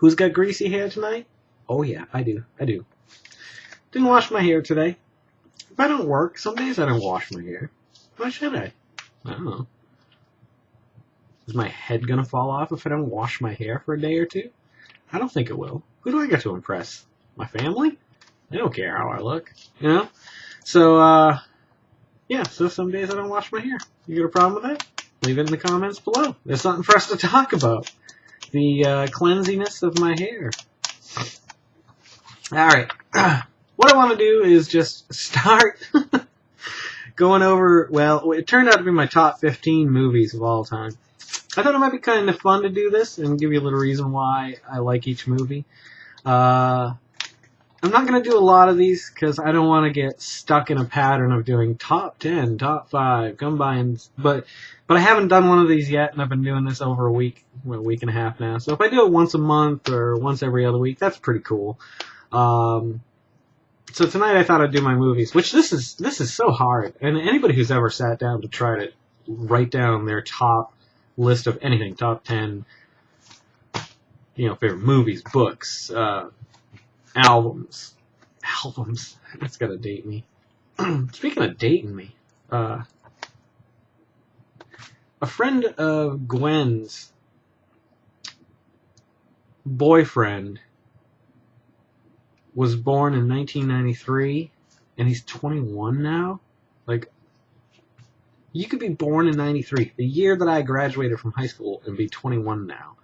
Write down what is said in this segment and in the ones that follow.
Who's got greasy hair tonight? Oh yeah, I do. Didn't wash my hair today. If I don't work, some days I don't wash my hair. Why should I? I don't know. Is my head gonna fall off if I don't wash my hair for a day or two? I don't think it will. Who do I get to impress? My family? They don't care how I look, you know? So, yeah, so some days I don't wash my hair. You got a problem with that? Leave it in the comments below. There's something for us to talk about. The cleanliness of my hair. Alright. What I want to do is just start going over, well, it turned out to be my top 15 movies of all time. I thought it might be kind of fun to do this and give you a little reason why I like each movie. I'm not going to do a lot of these because I don't want to get stuck in a pattern of doing top 10, top 5, combines. But I haven't done one of these yet, and I've been doing this over a week and a half now. So if I do it once a month or once every other week, that's pretty cool. So tonight I thought I'd do my movies, which this is so hard. And anybody who's ever sat down to try to write down their top list of anything, top 10, favorite movies, books, albums. That's gotta date me. Speaking of dating me, a friend of Gwen's boyfriend was born in 1993, and he's 21 now. Like, you could be born in 93, the year that I graduated from high school, and be 21 now.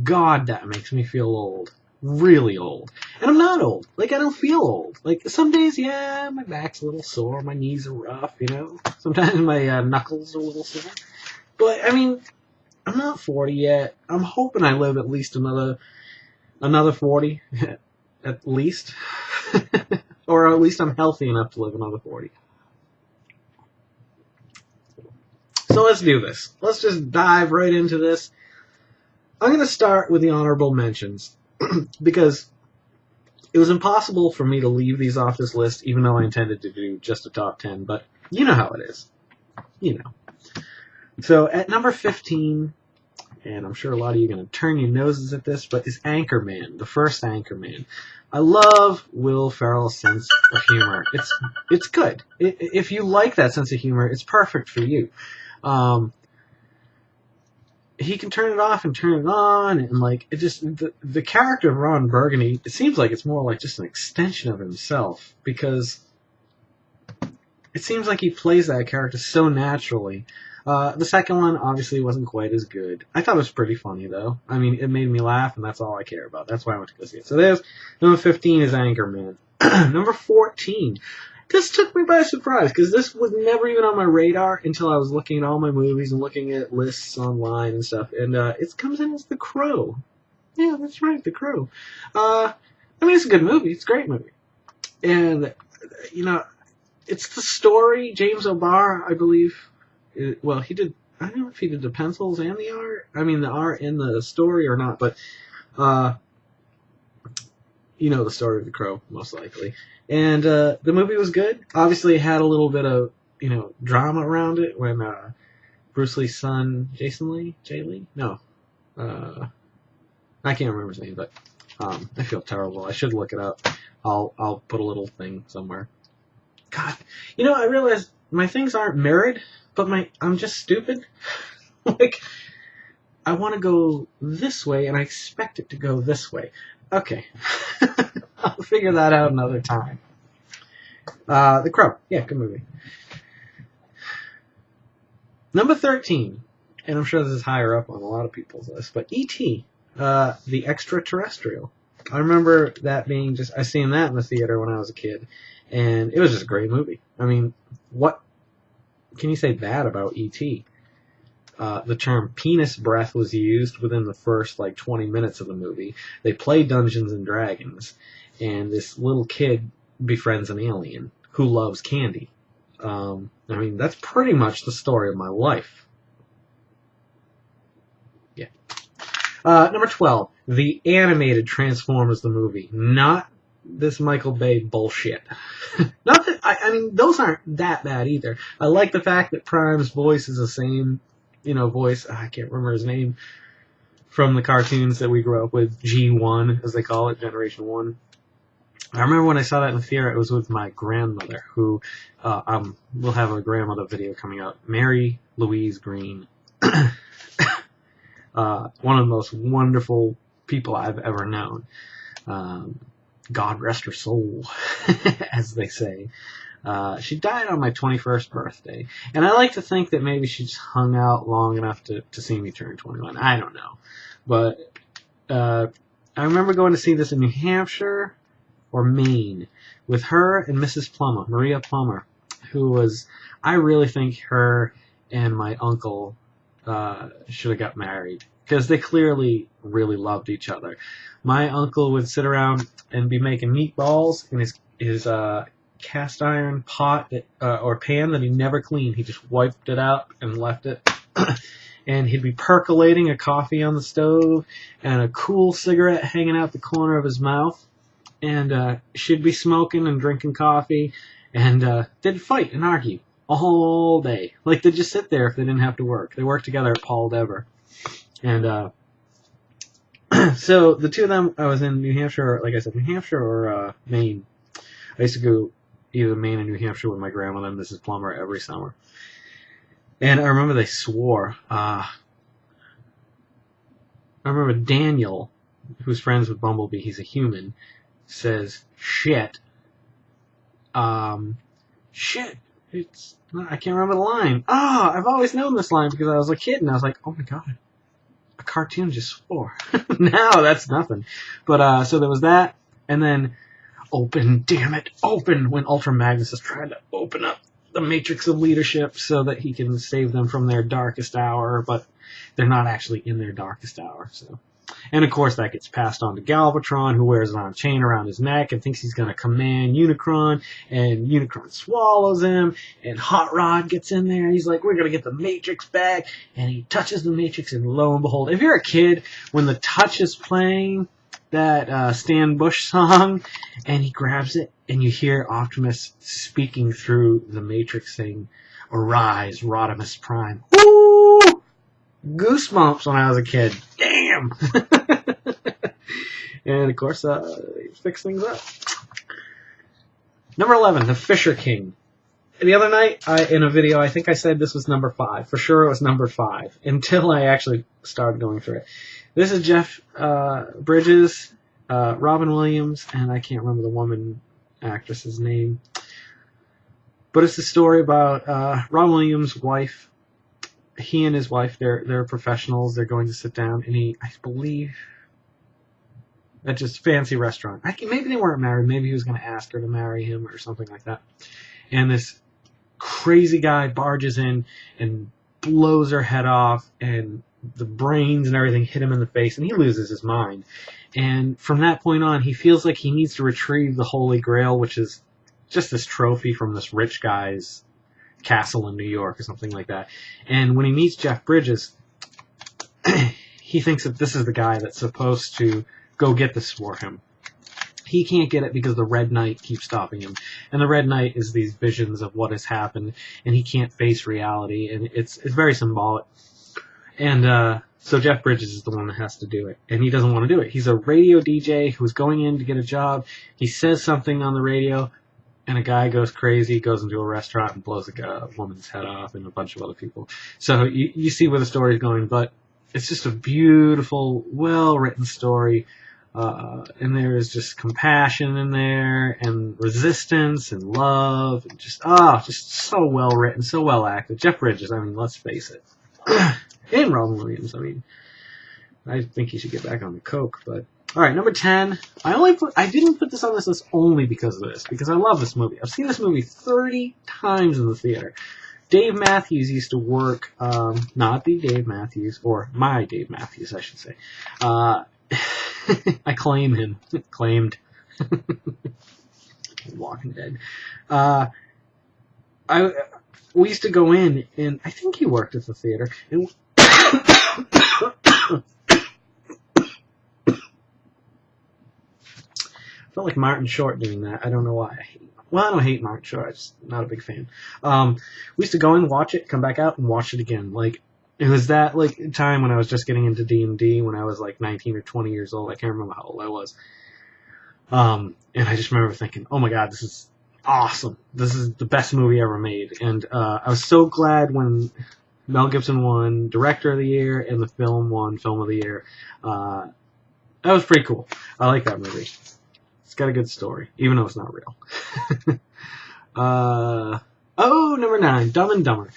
God, that makes me feel old. Really old. And I'm not old. Like, I don't feel old. Like, some days, yeah, my back's a little sore, my knees are rough, Sometimes my knuckles are a little sore. But, I mean, I'm not 40 yet. I'm hoping I live at least another 40. At least. Or at least I'm healthy enough to live another 40. So let's do this. Let's just dive right into this. I'm going to start with the honorable mentions. Because it was impossible for me to leave these off this list, even though I intended to do just a top 10. But you know how it is. So at number 15... and I'm sure a lot of you are going to turn your noses at this, but it's Anchorman, the first Anchorman. I love Will Ferrell's sense of humor. It's good. If you like that sense of humor, it's perfect for you. He can turn it off and turn it on, and like it just the character of Ron Burgundy. It seems like it's more like just an extension of himself, because it seems like he plays that character so naturally. The second one obviously wasn't quite as good. I thought it was pretty funny, though. I mean, it made me laugh, and that's all I care about. That's why I went to go see it. So there's number 15 is Anchorman. Number 14. This took me by surprise, because this was never even on my radar until I was looking at all my movies and looking at lists online and stuff. And it comes in as The Crow. Yeah, that's right, The Crow. I mean, it's a good movie. It's a great movie. And, it's the story. James O'Barr, I believe... Well, he did. I don't know if he did the pencils and the art. I mean, the art in the story or not, but the story of The Crow, most likely. And the movie was good. Obviously, it had a little bit of drama around it when Bruce Lee's son, Jay Lee? No, I can't remember his name, but I feel terrible. I should look it up. I'll put a little thing somewhere. God, I realized my things aren't mirrored. But I'm just stupid. Like, I want to go this way, and I expect it to go this way. Okay. I'll figure that out another time. The Crow. Yeah, good movie. Number 13. And I'm sure this is higher up on a lot of people's list, but E.T., the Extraterrestrial. I remember that being I seen that in the theater when I was a kid, and it was just a great movie. I mean, what can you say bad about E.T.? The term penis breath was used within the first 20 minutes of the movie. They play Dungeons and Dragons, and this little kid befriends an alien who loves candy. I mean, that's pretty much the story of my life. Yeah. Number 12, the animated Transformers the movie, not this Michael Bay bullshit. Not that I mean, those aren't that bad either. I like the fact that Prime's voice is the same, voice. I can't remember his name from the cartoons that we grew up with, G1, as they call it, Generation 1. I remember when I saw that in the theater, it was with my grandmother, who, we'll have a grandmother video coming out, Mary Louise Green. One of the most wonderful people I've ever known. God rest her soul, as they say. She died on my 21st birthday, and I like to think that maybe she just hung out long enough to see me turn 21. I don't know. But I remember going to see this in New Hampshire or Maine with her and Mrs. Plummer, Maria Plummer, who was, I really think her and my uncle should have got married, because they clearly really loved each other. My uncle would sit around and be making meatballs in his cast iron pot or pan that he never cleaned. He just wiped it out and left it. And he'd be percolating a coffee on the stove and a cool cigarette hanging out the corner of his mouth. And she'd be smoking and drinking coffee, and they'd fight and argue all day. Like, they'd just sit there if they didn't have to work. They worked together at Paul Dever. And so the two of them, I was in New Hampshire, like I said, New Hampshire or Maine. I used to go either Maine or New Hampshire with my grandmother and Mrs. Plummer every summer. And I remember they swore. I remember Daniel, who's friends with Bumblebee, he's a human, says, shit. Shit. I can't remember the line. I've always known this line because I was a kid and I was like, oh my god, a cartoon just swore. Now that's nothing. But, so there was that, and then, open, damn it, open, when Ultra Magnus is trying to open up the matrix of leadership so that he can save them from their darkest hour, but they're not actually in their darkest hour, so. And of course that gets passed on to Galvatron, who wears it on a chain around his neck and thinks he's going to command Unicron, and Unicron swallows him, and Hot Rod gets in there, he's like, we're going to get the Matrix back, and he touches the Matrix, and lo and behold, if you're a kid, when the touch is playing, that Stan Bush song, and he grabs it, and you hear Optimus speaking through the Matrix saying, arise, Rodimus Prime. Woo! Goosebumps when I was a kid. Damn! And of course, they fix things up. Number 11, The Fisher King. The other night, in a video, I think I said this was number 5. For sure it was number 5, until I actually started going through it. This is Jeff Bridges, Robin Williams, and I can't remember the woman actress's name. But it's a story about Robin Williams' wife. He and his wife, they're professionals. They're going to sit down, and I believe, at just a fancy restaurant. Maybe they weren't married. Maybe he was going to ask her to marry him or something like that. And this crazy guy barges in and blows her head off, and the brains and everything hit him in the face, and he loses his mind. And from that point on, he feels like he needs to retrieve the Holy Grail, which is just this trophy from this rich guy's castle in New York or something like that. And when he meets Jeff Bridges, he thinks that this is the guy that's supposed to go get this for him. He can't get it because the Red Knight keeps stopping him. And the Red Knight is these visions of what has happened, and he can't face reality, and it's very symbolic. And so Jeff Bridges is the one that has to do it, and he doesn't want to do it. He's a radio DJ who's going in to get a job. He says something on the radio, and a guy goes crazy, goes into a restaurant and blows a woman's head off, and a bunch of other people. So you see where the story's going, but it's just a beautiful, well-written story. And there is just compassion in there, and resistance, and love, and just so well written, so well acted. Jeff Bridges, I mean, let's face it. And Robin Williams, I mean, I think he should get back on the coke, but. Alright, number 10. I didn't put this on this list only because of this, because I love this movie. I've seen this movie 30 times in the theater. Dave Matthews used to work, not the Dave Matthews, or my Dave Matthews, I should say. I claim him. Claimed. Walking Dead. We used to go in, and I think he worked at the theater. And felt like Martin Short doing that. I don't know why. I don't hate Martin Short. I'm just not a big fan. We used to go in, watch it, come back out, and watch it again. Like, it was that like time when I was just getting into D&D when I was like 19 or 20 years old. I can't remember how old I was. And I just remember thinking, oh my god, this is awesome. This is the best movie ever made. And I was so glad when Mel Gibson won Director of the Year and the film won Film of the Year. That was pretty cool. I like that movie. It's got a good story, even though it's not real. Number 9, Dumb and Dumber.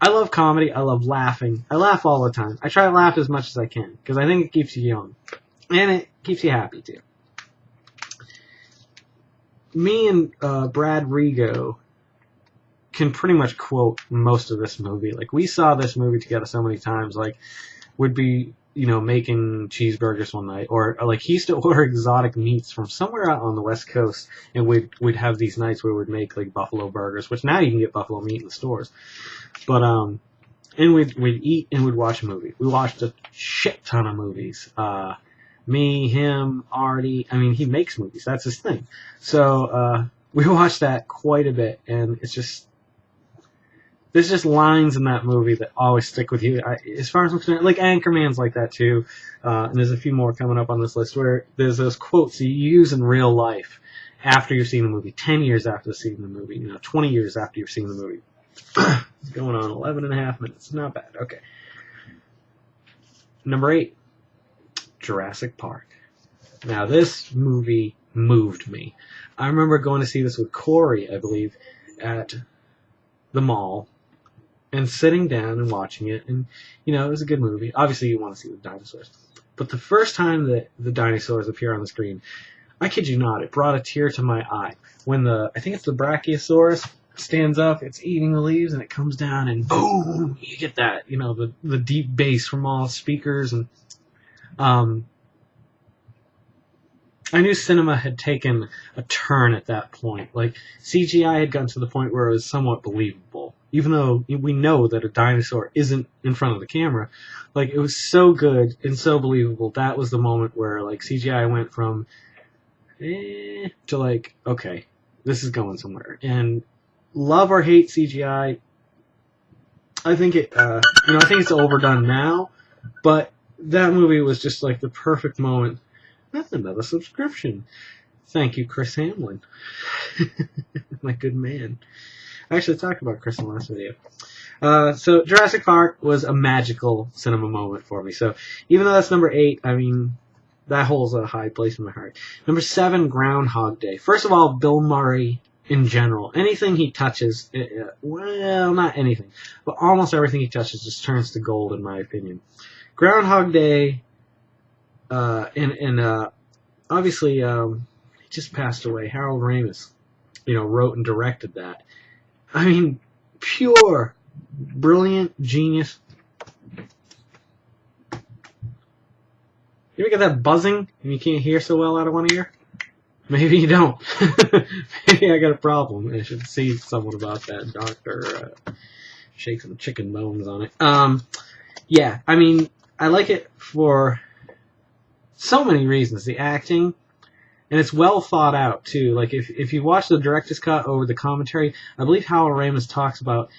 I love comedy. I love laughing. I laugh all the time. I try to laugh as much as I can because I think it keeps you young. And it keeps you happy, too. Me and Brad Rigo can pretty much quote most of this movie. Like, we saw this movie together so many times. Like, would be, making cheeseburgers one night. Or, like, he used to order exotic meats from somewhere out on the West Coast. And we'd have these nights where we'd make, like, buffalo burgers. Which now you can get buffalo meat in the stores. But, and we'd eat and we'd watch a movie. We watched a shit ton of movies. Me, him, Artie. I mean, he makes movies. That's his thing. So, we watched that quite a bit, and there's just lines in that movie that always stick with you. As far as I'm concerned, like Anchorman's like that too, and there's a few more coming up on this list where there's those quotes you use in real life after you've seen the movie, 10 years after seeing the movie, 20 years after you've seen the movie. It's going on 11 and a half minutes. Not bad. Okay. Number 8. Jurassic Park. Now, this movie moved me. I remember going to see this with Corey, I believe, at the mall, and sitting down and watching it, and, it was a good movie. Obviously, you want to see the dinosaurs. But the first time that the dinosaurs appear on the screen, I kid you not, it brought a tear to my eye. When I think it's the Brachiosaurus, stands up, it's eating the leaves, and it comes down, and boom, you get that, the deep bass from all the speakers, and I knew cinema had taken a turn at that point. Like, CGI had gotten to the point where it was somewhat believable. Even though we know that a dinosaur isn't in front of the camera, like, it was so good and so believable. That was the moment where, like, CGI went from to, like, okay, this is going somewhere. And love or hate CGI, I think I think it's overdone now, but that movie was just like the perfect moment. That's another subscription. Thank you, Chris Hamlin. My good man. I actually talked about Chris in the last video. So Jurassic Park was a magical cinema moment for me. So even though that's number 8, I mean, that holds a high place in my heart. Number 7, Groundhog Day. First of all, Bill Murray in general. Anything he touches, well, not anything, but almost everything he touches just turns to gold in my opinion. Groundhog Day, and obviously, he just passed away. Harold Ramis, wrote and directed that. I mean, pure, brilliant genius. You ever get that buzzing and you can't hear so well out of one ear? Maybe you don't. Maybe I got a problem. I should see someone about that. Doctor, shake some chicken bones on it. Yeah, I mean, I like it for so many reasons. The acting, and it's well thought out too. Like if you watch the director's cut over the commentary, I believe Harold Ramis talks about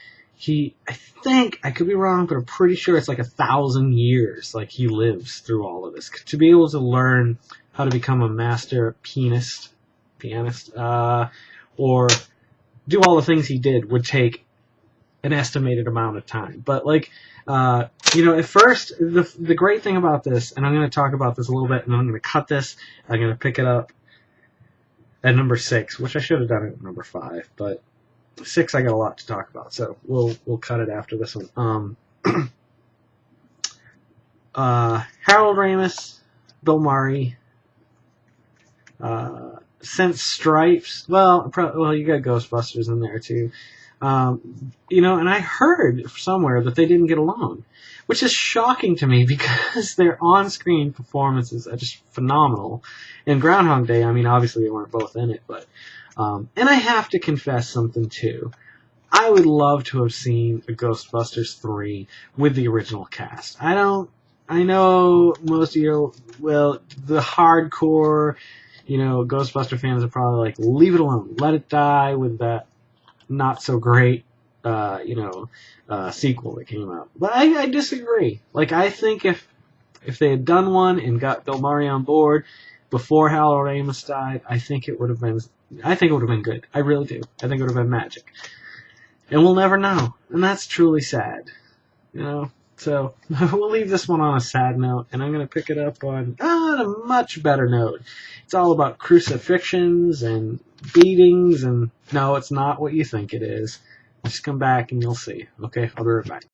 I think, I could be wrong, but I'm pretty sure it's like 1,000 years like he lives through all of this. To be able to learn how to become a master pianist, or do all the things he did would take an estimated amount of time. But like, at first, the great thing about this, and I'm going to talk about this a little bit, and then I'm going to cut this, I'm going to pick it up at number 6, which I should have done at number 5, but 6 I got a lot to talk about, so we'll cut it after this one. Harold Ramis, Bill Murray, since Stripes, well, you got Ghostbusters in there too. And I heard somewhere that they didn't get along, which is shocking to me because their on-screen performances are just phenomenal. In Groundhog Day, I mean, obviously they weren't both in it, but, and I have to confess something too. I would love to have seen a Ghostbusters 3 with the original cast. I know most of you, the hardcore, Ghostbuster fans are probably like, leave it alone, let it die with that not so great sequel that came out. But I disagree. Like, I think if they had done one and got Bill Murray on board before Harold Ramis died, I think it would have been good. I really do. I think it would have been magic. And we'll never know. And that's truly sad. So we'll leave this one on a sad note, and I'm going to pick it up on a much better note. It's all about crucifixions and beatings, and no, it's not what you think it is. Just come back and you'll see. Okay, I'll be right back.